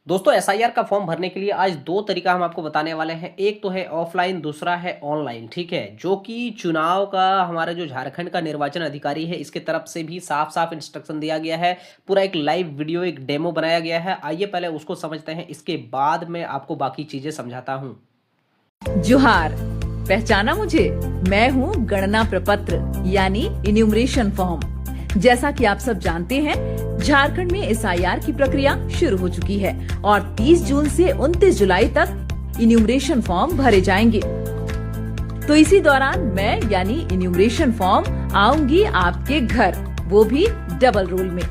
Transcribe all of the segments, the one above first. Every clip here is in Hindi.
दोस्तों एसआईआर का फॉर्म भरने के लिए आज दो तरीका हम आपको बताने वाले हैं। एक तो है ऑफलाइन, दूसरा है ऑनलाइन। ठीक है, जो कि चुनाव का हमारा जो झारखंड का निर्वाचन अधिकारी है इसके तरफ से भी साफ साफ इंस्ट्रक्शन दिया गया है। पूरा एक लाइव वीडियो, एक डेमो बनाया गया है। आइए पहले उसको समझते हैं, इसके बाद मैं आपको बाकी चीजें समझाता हूँ। जोहार, पहचाना मुझे? मैं हूँ गणना प्रपत्र यानी इन्यूमरेशन फॉर्म। जैसा कि आप सब जानते हैं, झारखंड में एसआईआर की प्रक्रिया शुरू हो चुकी है और 30 जून से 29 जुलाई तक इन्यूमरेशन फॉर्म भरे जाएंगे। तो इसी दौरान मैं यानी इन्यूमरेशन फॉर्म आऊंगी आपके घर, वो भी डबल रोल में।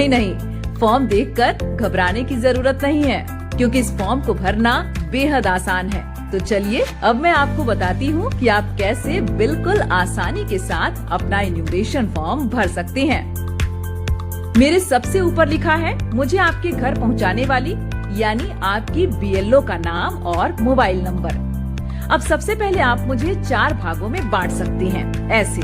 नहीं, फॉर्म देखकर घबराने की जरूरत नहीं है, क्योंकि इस फॉर्म को भरना बेहद आसान है। तो चलिए अब मैं आपको बताती हूँ कि आप कैसे बिल्कुल आसानी के साथ अपना इन्यूमरेशन फॉर्म भर सकते हैं। मेरे सबसे ऊपर लिखा है मुझे आपके घर पहुँचाने वाली यानी आपकी बीएलओ का नाम और मोबाइल नंबर। अब सबसे पहले आप मुझे 4 भागों में बांट सकते हैं, ऐसे।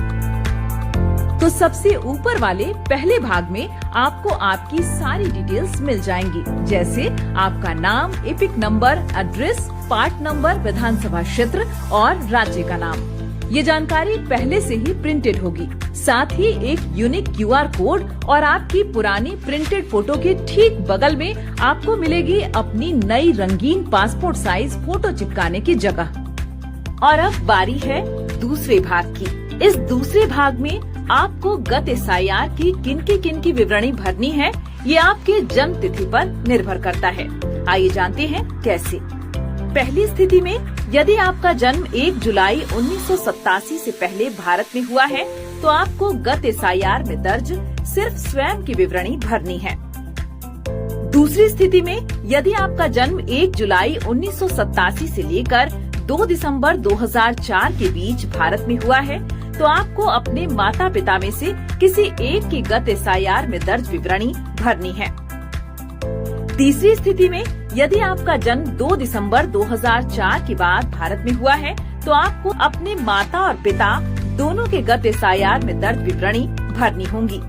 तो सबसे ऊपर वाले पहले भाग में आपको आपकी सारी डिटेल्स मिल जाएंगी, जैसे आपका नाम, EPIC number, address, part number, विधानसभा क्षेत्र और राज्य का नाम। ये जानकारी पहले से ही प्रिंटेड होगी। साथ ही एक यूनिक क्यूआर कोड और आपकी पुरानी प्रिंटेड फोटो के ठीक बगल में आपको मिलेगी अपनी नई रंगीन पासपोर्ट साइज फोटो चिपकाने की जगह। और अब बारी है दूसरे भाग की। इस दूसरे भाग में आपको गत एसआईआर की किन की विवरणी भरनी है, ये आपके जन्म तिथि पर निर्भर करता है। आइए जानते हैं कैसे। पहली स्थिति में यदि आपका जन्म 1 जुलाई 1987 से पहले भारत में हुआ है, तो आपको गत एसआईआर में दर्ज सिर्फ स्वयं की विवरणी भरनी है। दूसरी स्थिति में यदि आपका जन्म 1 जुलाई 1987 से लेकर 2 दिसंबर 2004 के बीच भारत में हुआ है, तो आपको अपने माता पिता में से किसी एक की गत एसआईआर में दर्ज विवरणी भरनी है। तीसरी स्थिति में यदि आपका जन्म 2 दिसंबर 2004 के बाद भारत में हुआ है, तो आपको अपने माता और पिता दोनों के गत एसआईआर में दर्ज विवरणी भरनी होंगी।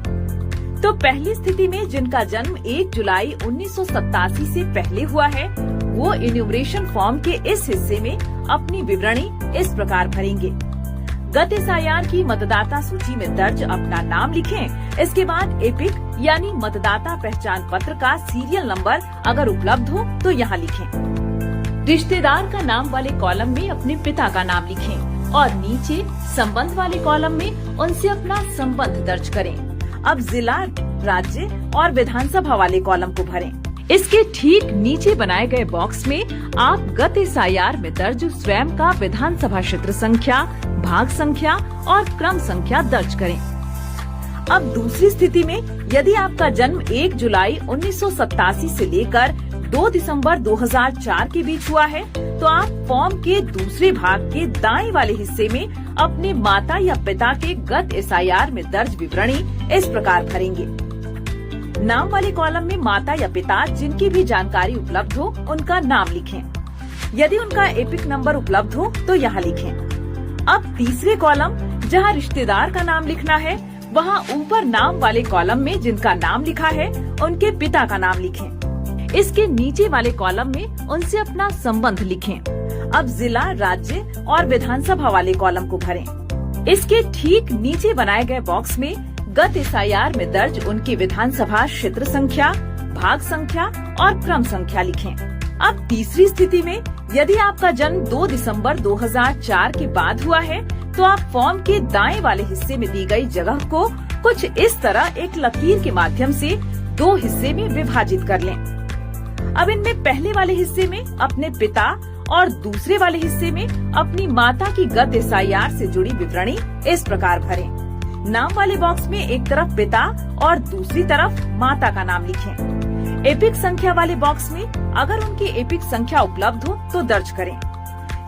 तो पहली स्थिति में जिनका जन्म 1 जुलाई 1987 से पहले हुआ है, वो इन्यूमरेशन फॉर्म के इस हिस्से में अपनी विवरणी इस प्रकार भरेंगे। गत एसआईआर की मतदाता सूची में दर्ज अपना नाम लिखें। इसके बाद एपिक यानी मतदाता पहचान पत्र का सीरियल नंबर अगर उपलब्ध हो तो यहाँ लिखें। रिश्तेदार का नाम वाले कॉलम में अपने पिता का नाम लिखें और नीचे संबंध वाले कॉलम में उनसे अपना संबंध दर्ज करें। अब जिला, राज्य और विधानसभा वाले कॉलम को भरें। इसके ठीक नीचे बनाए गए बॉक्स में आप गत एसआईआर में दर्ज स्वयं का विधानसभा क्षेत्र संख्या, भाग संख्या और क्रम संख्या दर्ज करें। अब दूसरी स्थिति में यदि आपका जन्म 1 जुलाई 1987 से लेकर 2 दिसंबर 2004 के बीच हुआ है, तो आप फॉर्म के दूसरे भाग के दाएं वाले हिस्से में अपने माता या पिता के गत एसआईआर में दर्ज विवरणी इस प्रकार भरेंगे। नाम वाले कॉलम में माता या पिता जिनकी भी जानकारी उपलब्ध हो उनका नाम लिखें। यदि उनका एपिक नंबर उपलब्ध हो तो यहाँ लिखें। अब तीसरे कॉलम जहाँ रिश्तेदार का नाम लिखना है, वहाँ ऊपर नाम वाले कॉलम में जिनका नाम लिखा है उनके पिता का नाम लिखें। इसके नीचे वाले कॉलम में उनसे अपना संबंध लिखें। अब जिला, राज्य और विधानसभा वाले कॉलम को भरें। इसके ठीक नीचे बनाए गए बॉक्स में गत एसआईआर में दर्ज उनकी विधानसभा क्षेत्र संख्या, भाग संख्या और क्रम संख्या लिखें। अब तीसरी स्थिति में यदि आपका जन्म 2 दिसंबर 2004 के बाद हुआ है, तो आप फॉर्म के दाएं वाले हिस्से में दी गई जगह को कुछ इस तरह एक लकीर के माध्यम से 2 हिस्से में विभाजित कर लें। अब इनमें पहले वाले हिस्से में अपने पिता और दूसरे वाले हिस्से में अपनी माता की गत एसआईआर से जुड़ी विवरणी इस प्रकार भरें। नाम वाले बॉक्स में एक तरफ पिता और दूसरी तरफ माता का नाम लिखें। एपिक संख्या वाले बॉक्स में अगर उनकी एपिक संख्या उपलब्ध हो तो दर्ज करें।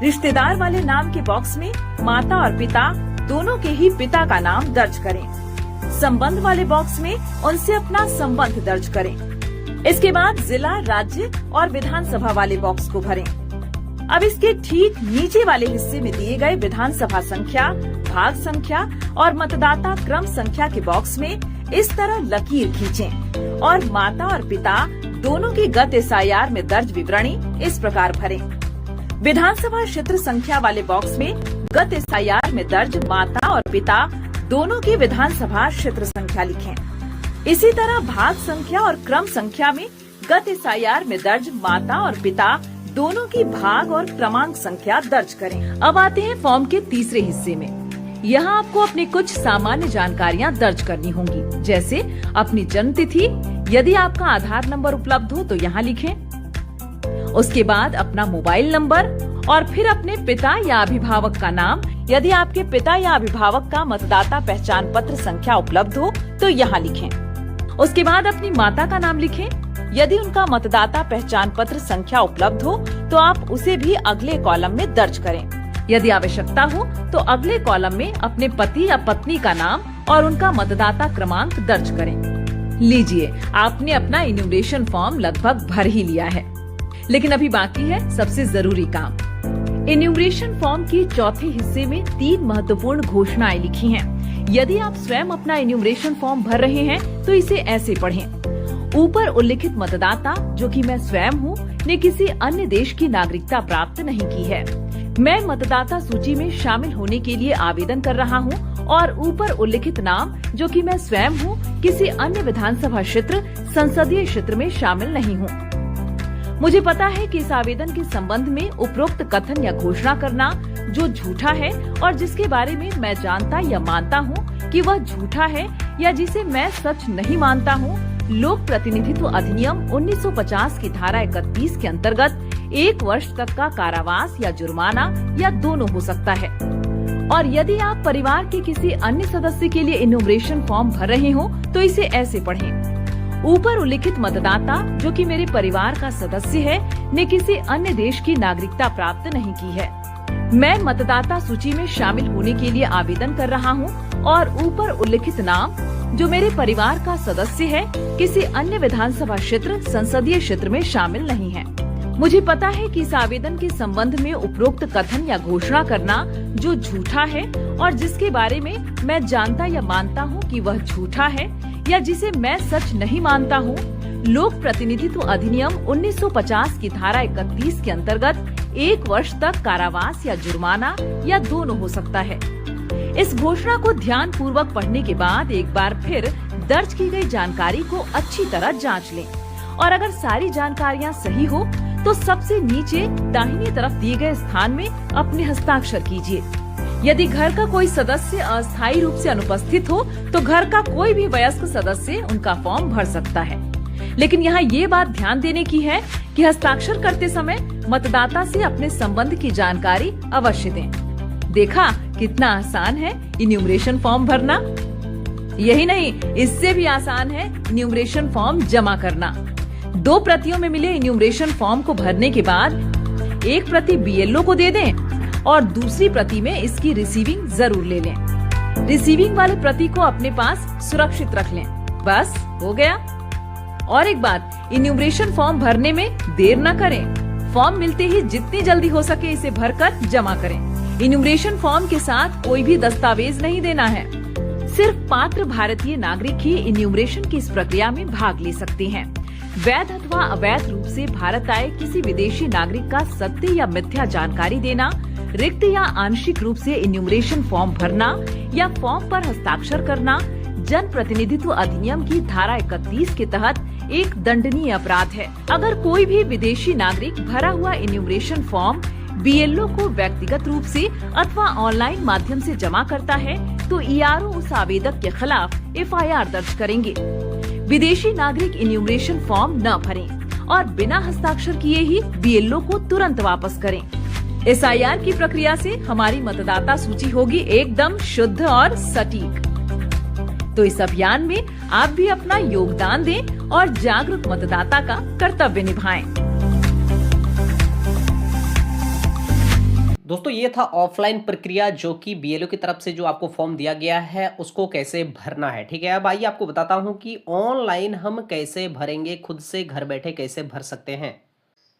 रिश्तेदार वाले नाम के बॉक्स में माता और पिता दोनों के ही पिता का नाम दर्ज करें। संबंध वाले बॉक्स में उनसे अपना संबंध दर्ज करें। इसके बाद जिला, राज्य और विधानसभा वाले बॉक्स को भरें। अब इसके ठीक नीचे वाले हिस्से में दिए गए विधानसभा संख्या, भाग संख्या और मतदाता क्रम संख्या के बॉक्स में इस तरह लकीर खींचें और माता और पिता दोनों की गत SIR में दर्ज विवरणी इस प्रकार भरें। विधानसभा क्षेत्र संख्या वाले बॉक्स में गत SIR में दर्ज माता और पिता दोनों की विधानसभा क्षेत्र संख्या लिखें। इसी तरह भाग संख्या और क्रम संख्या में गत SIR में दर्ज माता और पिता दोनों की भाग और क्रमांक संख्या दर्ज करें। अब आते हैं फॉर्म के तीसरे हिस्से में। यहाँ आपको अपनी कुछ सामान्य जानकारियाँ दर्ज करनी होंगी, जैसे अपनी जन्म तिथि, यदि आपका आधार नंबर उपलब्ध हो तो यहाँ लिखें। उसके बाद अपना मोबाइल नंबर और फिर अपने पिता या अभिभावक का नाम, यदि आपके पिता या अभिभावक का मतदाता पहचान पत्र संख्या उपलब्ध हो तो यहाँ लिखें। उसके बाद अपनी माता का नाम लिखें। यदि उनका मतदाता पहचान पत्र संख्या उपलब्ध हो तो आप उसे भी अगले कॉलम में दर्ज करें। यदि आवश्यकता हो तो अगले कॉलम में अपने पति या पत्नी का नाम और उनका मतदाता क्रमांक दर्ज करें। लीजिए, आपने अपना इन्यूमरेशन फॉर्म लगभग भर ही लिया है, लेकिन अभी बाकी है सबसे जरूरी काम। इन्यूमरेशन फॉर्म के चौथे हिस्से में 3 महत्वपूर्ण घोषणाएं लिखी हैं। यदि आप स्वयं अपना इन्यूमरेशन फॉर्म भर रहे हैं तो इसे ऐसे पढ़ें। ऊपर उल्लिखित मतदाता, जो कि मैं स्वयं हूँ, ने किसी अन्य देश की नागरिकता प्राप्त नहीं की है। मैं मतदाता सूची में शामिल होने के लिए आवेदन कर रहा हूँ और ऊपर उल्लिखित नाम, जो कि मैं स्वयं हूँ, किसी अन्य विधानसभा क्षेत्र संसदीय क्षेत्र में शामिल नहीं हूँ। मुझे पता है कि इस आवेदन के संबंध में उपरोक्त कथन या घोषणा करना जो झूठा है और जिसके बारे में मैं जानता या मानता हूँ कि वह झूठा है या जिसे मैं सच नहीं मानता हूँ, लोक प्रतिनिधित्व अधिनियम 1950 की धारा 31 के अंतर्गत 1 वर्ष तक का कारावास या जुर्माना या दोनों हो सकता है। और यदि आप परिवार के किसी अन्य सदस्य के लिए इन्यूमरेशन फॉर्म भर रहे हो तो इसे ऐसे पढ़ें। ऊपर उल्लिखित मतदाता, जो कि मेरे परिवार का सदस्य है, ने किसी अन्य देश की नागरिकता प्राप्त नहीं की है। मैं मतदाता सूची में शामिल होने के लिए आवेदन कर रहा हूँ और ऊपर उल्लिखित नाम, जो मेरे परिवार का सदस्य है, किसी अन्य विधानसभा क्षेत्र संसदीय क्षेत्र में शामिल नहीं है। मुझे पता है कि इस आवेदन के संबंध में उपरोक्त कथन या घोषणा करना जो झूठा है और जिसके बारे में मैं जानता या मानता हूँ कि वह झूठा है या जिसे मैं सच नहीं मानता हूँ, लोक प्रतिनिधित्व अधिनियम 1950 की धारा 31 के अंतर्गत 1 वर्ष तक कारावास या जुर्माना या दोनों हो सकता है। इस घोषणा को ध्यान पूर्वक पढ़ने के बाद एक बार फिर दर्ज की गई जानकारी को अच्छी तरह जांच लें और अगर सारी जानकारियां सही हो तो सबसे नीचे दाहिनी तरफ दिए गए स्थान में अपने हस्ताक्षर कीजिए। यदि घर का कोई सदस्य अस्थायी रूप से अनुपस्थित हो तो घर का कोई भी वयस्क सदस्य उनका फॉर्म भर सकता है। लेकिन यहाँ ये बात ध्यान देने की है कि हस्ताक्षर करते समय मतदाता से अपने संबंध की जानकारी अवश्य दें। देखा कितना आसान है इन्यूमरेशन फॉर्म भरना। यही नहीं, इससे भी आसान है इन्यूमरेशन फॉर्म जमा करना। 2 प्रतियों में मिले इन्यूमरेशन फॉर्म को भरने के बाद एक प्रति BLO को दे दें और दूसरी प्रति में इसकी रिसीविंग जरूर ले लें। रिसीविंग वाले प्रति को अपने पास सुरक्षित रख लें। बस हो गया। और एक बात, इन्यूमरेशन फॉर्म भरने में देर न करें। फॉर्म मिलते ही जितनी जल्दी हो सके इसे भरकर जमा करें। इन्यूमरेशन फॉर्म के साथ कोई भी दस्तावेज नहीं देना है। सिर्फ पात्र भारतीय नागरिक ही इन्यूमरेशन की इस प्रक्रिया में भाग ले सकते हैं। वैध अथवा अवैध रूप से भारत आए किसी विदेशी नागरिक का सत्य या मिथ्या जानकारी देना, रिक्त या आंशिक रूप से इन्यूमरेशन फॉर्म भरना या फॉर्म पर हस्ताक्षर करना जन प्रतिनिधित्व अधिनियम की धारा 31 के तहत एक दंडनीय अपराध है। अगर कोई भी विदेशी नागरिक भरा हुआ इन्यूमरेशन फॉर्म BLO को व्यक्तिगत रूप से अथवा ऑनलाइन माध्यम से जमा करता है तो ERO उस आवेदक के खिलाफ FIR दर्ज करेंगे। विदेशी नागरिक इन्यूमरेशन फॉर्म न भरें और बिना हस्ताक्षर किए ही BLO को तुरंत वापस करें। SIR की प्रक्रिया से हमारी मतदाता सूची होगी एकदम शुद्ध और सटीक। तो इस अभियान में आप भी अपना योगदान दें और जागरूक मतदाता का कर्तव्य निभाएं। दोस्तों, ये था ऑफलाइन प्रक्रिया जो कि BLO की तरफ से जो आपको फॉर्म दिया गया है उसको कैसे भरना है। ठीक है, अब आइए आपको बताता हूं कि ऑनलाइन हम कैसे भरेंगे, खुद से घर बैठे कैसे भर सकते हैं।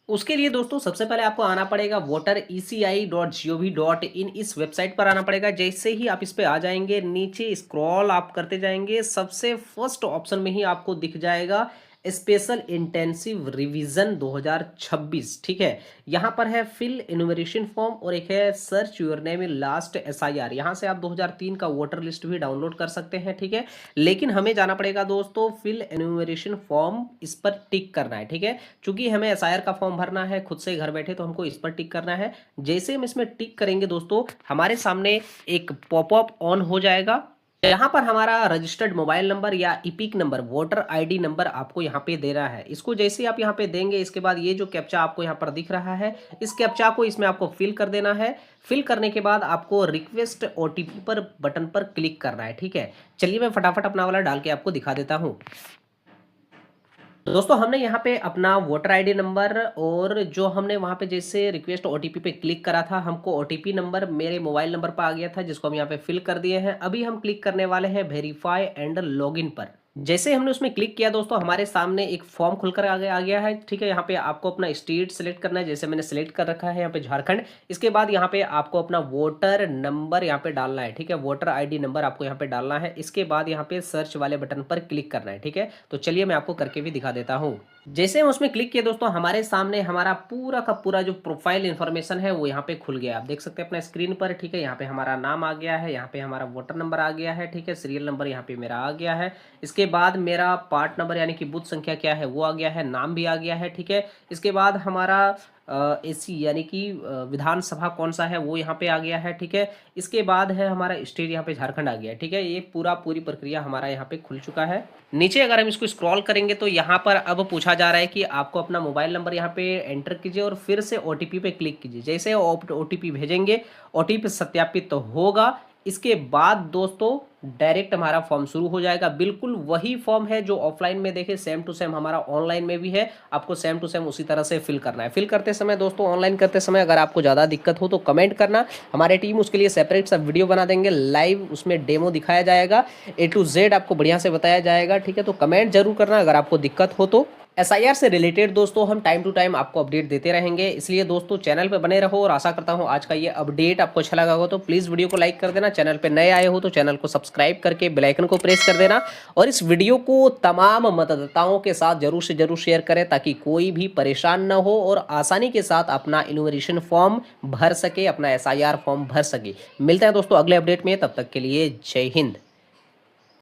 उसके लिए दोस्तों सबसे पहले आपको आना पड़ेगा votereci.gov.in इस वेबसाइट पर आना पड़ेगा। जैसे ही आप इस पे आ जाएंगे, नीचे स्क्रॉल आप करते जाएंगे, सबसे फर्स्ट ऑप्शन में ही आपको दिख जाएगा स्पेशल इंटेंसिव रिवीजन 2026, ठीक है। यहाँ पर है फिल इन्यूमरेशन फॉर्म और एक है search your name in last SIR. यहाँ से आप 2003 का वोटर लिस्ट भी डाउनलोड कर सकते हैं, ठीक है। लेकिन हमें जाना पड़ेगा दोस्तों फिल इन्यूमरेशन फॉर्म, इस पर टिक करना है, ठीक है। चूंकि हमें एसआईआर का फॉर्म भरना है खुद से घर बैठे, तो हमको इस पर टिक करना है। जैसे हम इसमें टिक करेंगे दोस्तों, हमारे सामने एक पॉपअप ऑन हो जाएगा। यहाँ पर हमारा रजिस्टर्ड मोबाइल नंबर या EPIC number, voter ID number आपको यहाँ पे देना है। इसको जैसे ही आप यहाँ पे देंगे, इसके बाद ये जो कैप्चा आपको यहाँ पर दिख रहा है, इस कैप्चा को इसमें आपको फिल कर देना है। फिल करने के बाद आपको रिक्वेस्ट ओटीपी पर बटन पर क्लिक करना है, ठीक है। चलिए मैं फटाफट अपना वाला डाल के आपको दिखा देता हूँ। दोस्तों हमने यहाँ पे अपना वोटर आईडी नंबर और जो हमने वहाँ पे जैसे रिक्वेस्ट ओटीपी पे क्लिक करा था, हमको ओटीपी नंबर मेरे मोबाइल नंबर पर आ गया था, जिसको हम यहाँ पे फिल कर दिए हैं। अभी हम क्लिक करने वाले हैं वेरीफाई एंड लॉगिन पर। जैसे हमने उसमें क्लिक किया दोस्तों, हमारे सामने एक फॉर्म खुलकर आ गया है, ठीक है। यहाँ पे आपको अपना स्टेट सेलेक्ट करना है, जैसे मैंने सेलेक्ट कर रखा है यहाँ पे झारखंड। इसके बाद यहाँ पे आपको अपना वोटर नंबर यहाँ पे डालना है, ठीक है। वोटर आईडी नंबर आपको यहाँ पे डालना है। इसके बाद यहाँ पे सर्च वाले बटन पर क्लिक करना है, ठीक है। तो चलिए मैं आपको करके भी दिखा देता हूँ। जैसे हम उसमें क्लिक किए दोस्तों, हमारे सामने हमारा पूरा का पूरा जो प्रोफाइल इन्फॉर्मेशन है वो यहाँ पे खुल गया। आप देख सकते हैं अपना स्क्रीन पर, ठीक है। यहाँ पे हमारा नाम आ गया है, यहाँ पे हमारा वोटर नंबर आ गया है, ठीक है। सीरियल नंबर यहाँ पे मेरा आ गया है। इसके बाद मेरा पार्ट नंबर यानी कि बूथ संख्या क्या है वो आ गया है, नाम भी आ गया है, ठीक है। इसके बाद हमारा एसी यानी कि विधानसभा कौन सा है वो यहाँ पे आ गया है, ठीक है। इसके बाद है हमारा स्टेट यहाँ पे झारखंड आ गया है, ठीक है। ये पूरी प्रक्रिया हमारा यहाँ पे खुल चुका है। नीचे अगर हम इसको स्क्रॉल करेंगे तो यहाँ पर अब पूछा जा रहा है कि आपको अपना मोबाइल नंबर यहाँ पे एंटर कीजिए और फिर से ओटीपी पे क्लिक कीजिए। जैसे ओटीपी भेजेंगे, ओटीपी सत्यापित तो होगा। इसके बाद दोस्तों डायरेक्ट हमारा फॉर्म शुरू हो जाएगा। बिल्कुल वही फॉर्म है जो ऑफलाइन में देखे, सेम टू सेम हमारा ऑनलाइन में भी है। आपको सेम टू सेम उसी तरह से फिल करना है। फिल करते समय दोस्तों, ऑनलाइन करते समय अगर आपको ज़्यादा दिक्कत हो तो कमेंट करना, हमारे टीम उसके लिए सेपरेट सा वीडियो बना देंगे, लाइव उसमें डेमो दिखाया जाएगा, A to Z आपको बढ़िया से बताया जाएगा, ठीक है। तो कमेंट जरूर करना अगर आपको दिक्कत हो तो। एसआईआर से रिलेटेड दोस्तों हम टाइम टू टाइम आपको अपडेट देते रहेंगे, इसलिए दोस्तों चैनल पे बने रहो। और आशा करता हूँ आज का ये अपडेट आपको अच्छा लगा हो, तो प्लीज़ वीडियो को लाइक कर देना। चैनल पे नए आए हो तो चैनल को सब्सक्राइब करके बेल आइकन को प्रेस कर देना। और इस वीडियो को तमाम मतदाताओं के साथ जरूर से जरूर शेयर करें, ताकि कोई भी परेशान ना हो और आसानी के साथ अपना इन्यूमरेशन फॉर्म भर सके, अपना एसआईआर फॉर्म भर सके। मिलते हैं दोस्तों अगले अपडेट में, तब तक के लिए जय हिंद।